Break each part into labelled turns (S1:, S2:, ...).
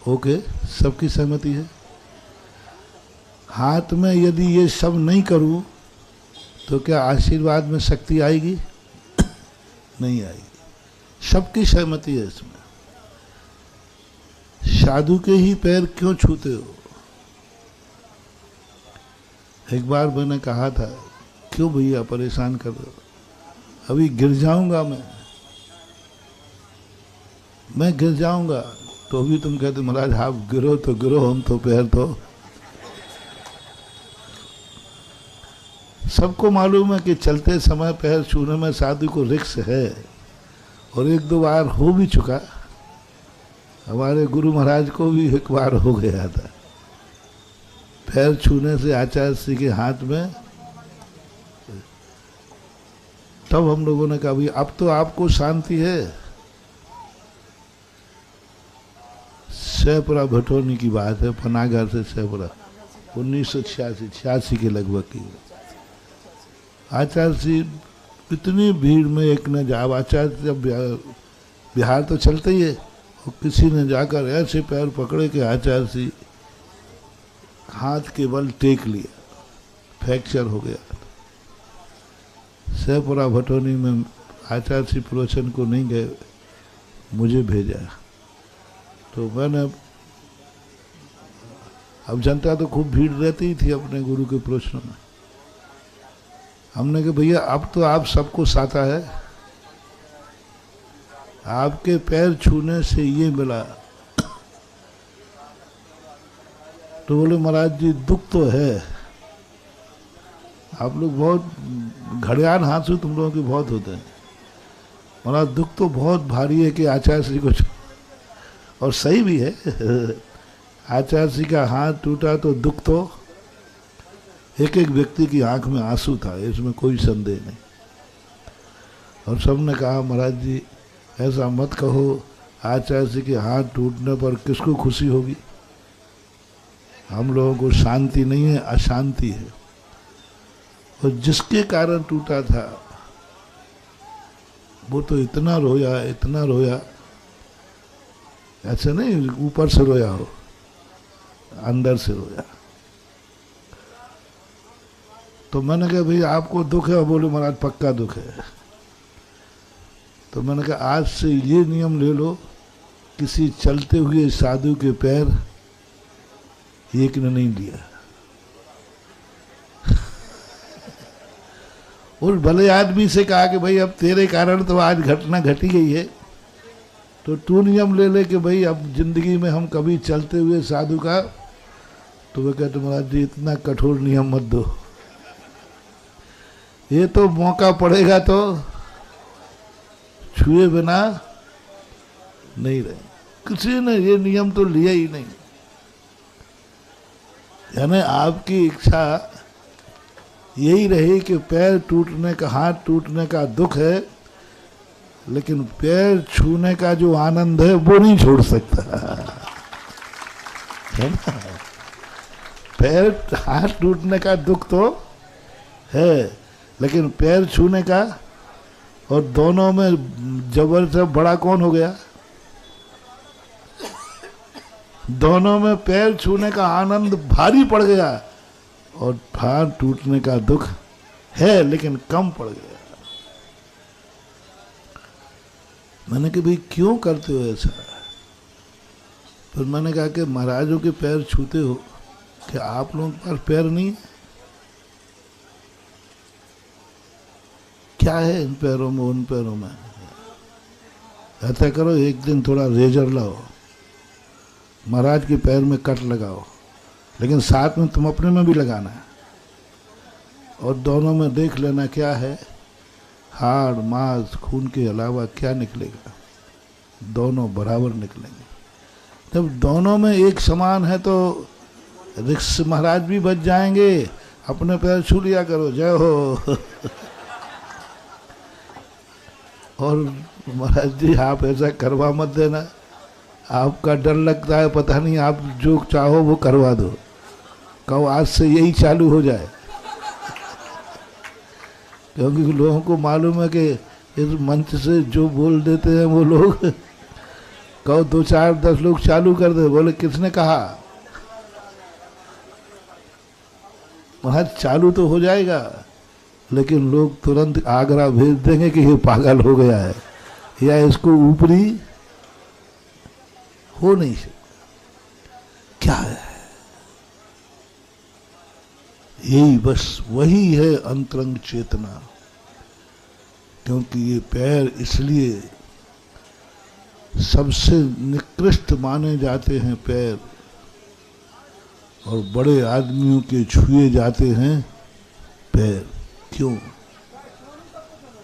S1: Okay, सबकी सहमति है। हाथ में यदि ये सब नहीं करूं तो क्या आशीर्वाद में शक्ति आएगी? नहीं आएगी। सबकी सहमति है इसमें। साधु के ही पैर क्यों छूते हो? एक बार मैंने कहा था, क्यों भैया परेशान कर रहे हो, अभी गिर जाऊंगा मैं गिर जाऊंगा। तो भी तुम कहते महाराज आप गिरो तो गिरो, हम तो पैर तो। सबको मालूम है कि चलते समय पैर छूने में साधु को रिस्क है, और एक दो बार हो भी चुका। हमारे गुरु महाराज को भी एक बार हो गया था, पैर छूने से आचार्य श्री के हाथ में। तब हम लोगों ने कहा भाई अब तो आपको शांति है। सहपुरा भटोनी की बात है, पनागर से सहपुरा, 1986 के लगभग की। आचार्य श्री इतनी भीड़ में एक ने जा, आचार्य जब बिहार तो चलते ही है, और किसी ने जाकर ऐसे पैर पकड़े कि आचार्य श्री हाथ के बल टेक लिया, फ्रैक्चर हो गया। सहपुरा भटोनी में आचार्य श्री प्रवचन को नहीं गए, मुझे भेजा। तो मैंने, अब जनता तो खूब भीड़ रहती ही थी अपने गुरु के प्रवचनों में। हमने कहा भैया अब तो आप सबको साता है, आपके पैर छूने से ये मिला। तो बोले महाराज जी दुख तो है, आप लोग बहुत घड़ियाल हाँसू तुम लोगों के बहुत होते हैं। महाराज दुख तो बहुत भारी है कि आचार्य श्री को, और सही भी है, आचार्य श्री का हाथ टूटा तो दुख तो एक एक व्यक्ति की आंख में आंसू था, इसमें कोई संदेह नहीं। और सबने कहा महाराज जी ऐसा मत कहो, आचार्य श्री के हाथ टूटने पर किसको खुशी होगी? हम लोगों को शांति नहीं है, अशांति है। और जिसके कारण टूटा था वो तो इतना रोया, ऐसे नहीं ऊपर से रोया हो, अंदर से रोया। तो मैंने कहा भाई आपको दुख है? बोले महाराज पक्का दुख है। तो मैंने कहा आज से ये नियम ले लो, किसी चलते हुए साधु के पैर एक ने नहीं लिया। और भले आदमी से कहा कि भाई अब तेरे कारण तो आज घटना घटी गई है, तो तू नियम ले ले कि भाई अब जिंदगी में हम कभी चलते हुए साधु का। तो वे कहते महाराज जी इतना कठोर नियम मत दो, ये तो मौका पड़ेगा तो छुए बिना नहीं रहे। किसी ने ये नियम तो लिया ही नहीं। यानी आपकी इच्छा यही रही कि पैर टूटने का, हाथ टूटने का दुख है, लेकिन पैर छूने का जो आनंद है वो नहीं छोड़ सकता है ना। पैर हाथ टूटने का दुख तो है, लेकिन पैर छूने का, और दोनों में जबर से बड़ा कौन हो गया? दोनों में पैर छूने का आनंद भारी पड़ गया, और हाथ टूटने का दुख है लेकिन कम पड़ गया। मैंने कहा भाई क्यों करते हो ऐसा? फिर मैंने कहा कि महाराजों के पैर छूते हो, क्या आप लोगों के पास पैर नहीं है? क्या है इन पैरों में, उन पैरों में? ऐसा करो एक दिन थोड़ा रेजर लाओ, महाराज के पैर में कट लगाओ, लेकिन साथ में तुम अपने में भी लगाना है, और दोनों में देख लेना क्या है, हाड़ मांस खून के अलावा क्या निकलेगा। दोनों बराबर निकलेंगे। जब दोनों में एक समान है तो रिक्स महाराज भी बच जाएंगे। अपने पैर छू लिया करो, जय हो। और महाराज जी आप ऐसा करवा मत देना, आपका डर लगता है, पता नहीं, आप जो चाहो वो करवा दो, कहो आज से यही चालू हो जाए। क्योंकि लोगों को मालूम है कि इस मंच से जो बोल देते हैं वो लोग कहो 2 4 10 लोग चालू कर दे, बोले किसने कहा? वहां चालू तो हो जाएगा, लेकिन लोग तुरंत आगरा भेज देंगे कि ये पागल हो गया है या इसको ऊपरी हो नहीं सकता। क्या है? यही बस वही है अंतरंग चेतना। क्योंकि ये पैर इसलिए सबसे निकृष्ट माने जाते हैं पैर, और बड़े आदमियों के छुए जाते हैं पैर। क्यों?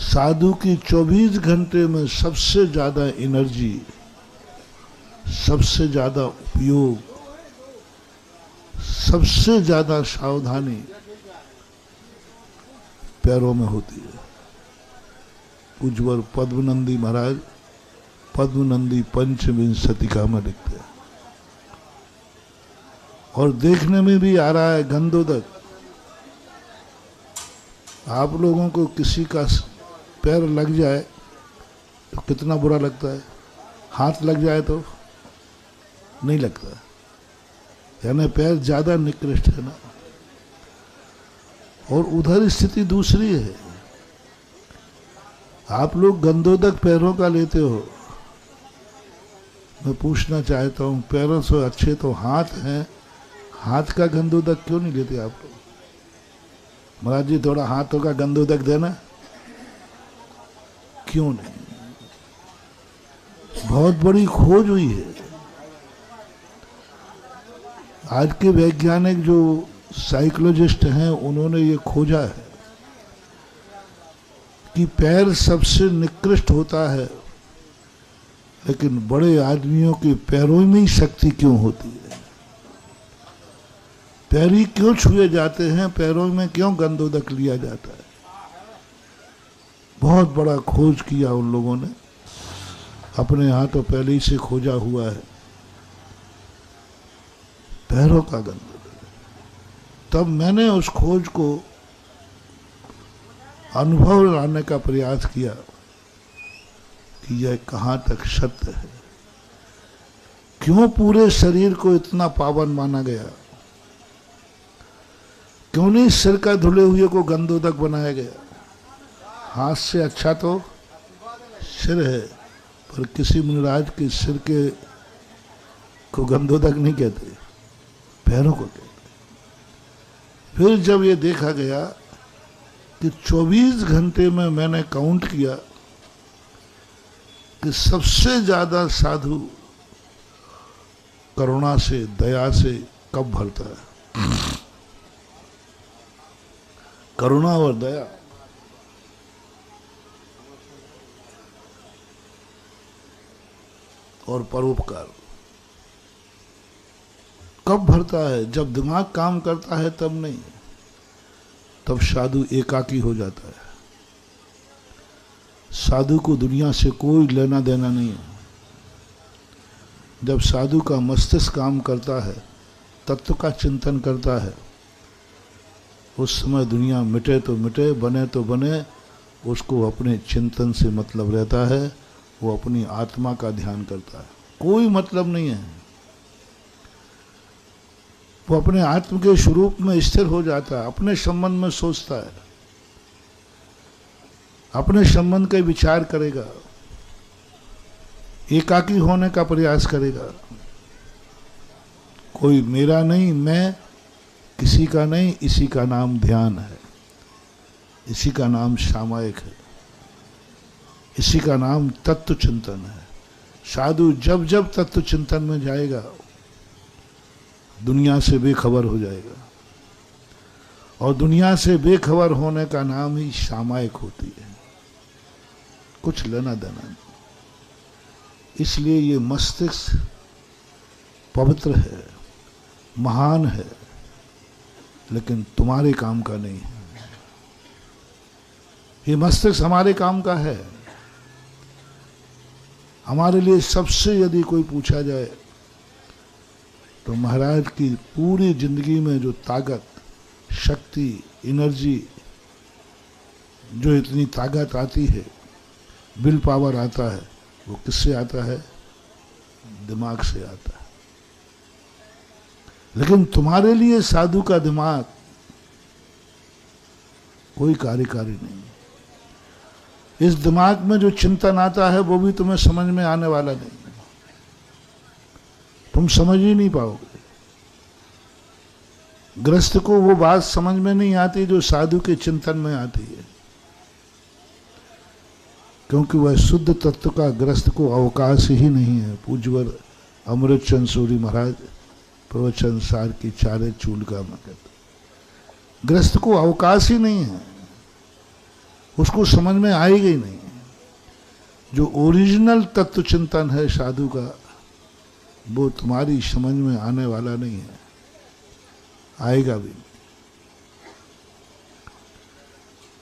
S1: साधु की 24 घंटे में सबसे ज्यादा एनर्जी, सबसे ज्यादा उपयोग, सबसे ज्यादा सावधानी पैरों में होती है। पूज्यवर पद्मनंदी महाराज पद्मनंदी पंचविंशतिका में लिखते हैं, और देखने में भी आ रहा है गंधोदक। आप लोगों को किसी का पैर लग जाए तो कितना बुरा लगता है, हाथ लग जाए तो नहीं लगता, यानी पैर ज्यादा निकृष्ट है ना। और उधर स्थिति दूसरी है। आप लोग गंधोदक पैरों का लेते हो, मैं पूछना चाहता हूं, पैरों से अच्छे तो हाथ हैं, हाथ का गंधोदक क्यों नहीं लेते आप लोग? महाराज जी थोड़ा हाथों का गंधोदक देना, क्यों नहीं? बहुत बड़ी खोज हुई है। आज के वैज्ञानिक जो साइकोलॉजिस्ट हैं उन्होंने ये खोजा है कि पैर सबसे निकृष्ट होता है, लेकिन बड़े आदमियों के पैरों में ही शक्ति क्यों होती है? पैर ही क्यों छुए जाते हैं? पैरों में क्यों गंधोदक लिया जाता है? बहुत बड़ा खोज किया उन लोगों ने, अपने यहाँ तो पहले ही से खोजा हुआ है पैरों का गंधोदक। तब मैंने उस खोज को अनुभव लाने का प्रयास किया कि यह कहाँ तक सत्य है। क्यों पूरे शरीर को इतना पावन माना गया? क्यों नहीं सिर का धुले हुए को गंधोदक बनाया गया? हाथ से अच्छा तो सिर है, पर किसी मुनिराज के सिर के को गंधोदक नहीं कहते, पैरों को कहते। फिर जब ये देखा गया कि 24 घंटे में मैंने काउंट किया कि सबसे ज्यादा साधु करुणा से, दया से कब भरता है? करुणा और दया। और परोपकार कब भरता है? जब दिमाग काम करता है तब नहीं, तब साधु एकाकी हो जाता है। साधु को दुनिया से कोई लेना देना नहीं है। जब साधु का मस्तिष्क काम करता है, तत्व का चिंतन करता है, उस समय दुनिया मिटे तो मिटे, बने तो बने, उसको अपने चिंतन से मतलब रहता है। वो अपनी आत्मा का ध्यान करता है, कोई मतलब नहीं है। वो अपने आत्म के स्वरूप में स्थिर हो जाता है, अपने संबंध में सोचता है, अपने संबंध का विचार करेगा, एकाकी होने का प्रयास करेगा। कोई मेरा नहीं, मैं किसी का नहीं, इसी का नाम ध्यान है, इसी का नाम सामायिक है, इसी का नाम तत्व चिंतन है। साधु जब जब तत्व चिंतन में जाएगा, दुनिया से बेखबर हो जाएगा, और दुनिया से बेखबर होने का नाम ही सामायिक होती है, कुछ लेना देना नहीं। इसलिए ये मस्तिष्क पवित्र है, महान है, लेकिन तुम्हारे काम का नहीं है। ये मस्तिष्क हमारे काम का है। हमारे लिए सबसे यदि कोई पूछा जाए तो महाराज की पूरी जिंदगी में जो ताकत, शक्ति, एनर्जी, जो इतनी ताकत आती है, विल पावर आता है, वो किससे आता है? दिमाग से आता है। लेकिन तुम्हारे लिए साधु का दिमाग कोई कार्यकारी नहीं। इस दिमाग में जो चिंतन आता है वो भी तुम्हें समझ में आने वाला नहीं, तुम समझ ही नहीं पाओगे। गृहस्थ को वो बात समझ में नहीं आती जो साधु के चिंतन में आती है, क्योंकि वह शुद्ध तत्व का गृहस्थ को अवकाश ही नहीं है। पूज्यवर अमृत चंद सूरी महाराज प्रवचन सार की चारे चूल का मकद, गृहस्थ को अवकाश ही नहीं है, उसको समझ में आएगा ही नहीं। जो ओरिजिनल तत्व चिंतन है साधु का, वो तुम्हारी समझ में आने वाला नहीं है, आएगा भी नहीं।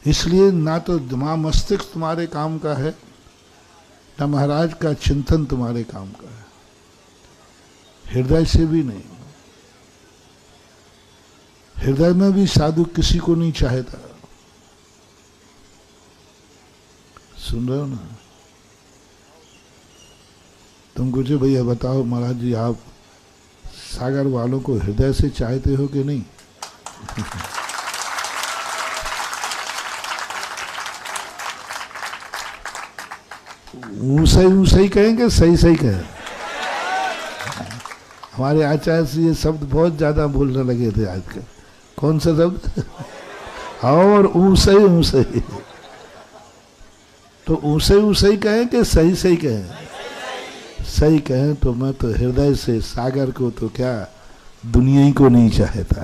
S1: इसलिए ना तो दिमाग मस्तिष्क तुम्हारे काम का है, ना महाराज का चिंतन तुम्हारे काम का है, हृदय से भी नहीं। हृदय में भी साधु किसी को नहीं चाहता। सुन रहे हो ना? तुम कुछ भैया बताओ महाराज जी, आप सागर वालों को हृदय से चाहते हो कि नहीं? ऊंसई कहेंगे, सही सही कहें। हमारे आचार्य से ये शब्द बहुत ज्यादा बोलने लगे थे आजकल। कौन सा शब्द? और ऊंसई। तो ऊंसई कहें कि सही सही कहें? सही कहें तो मैं तो हृदय से सागर को तो क्या दुनिया ही को नहीं चाहता।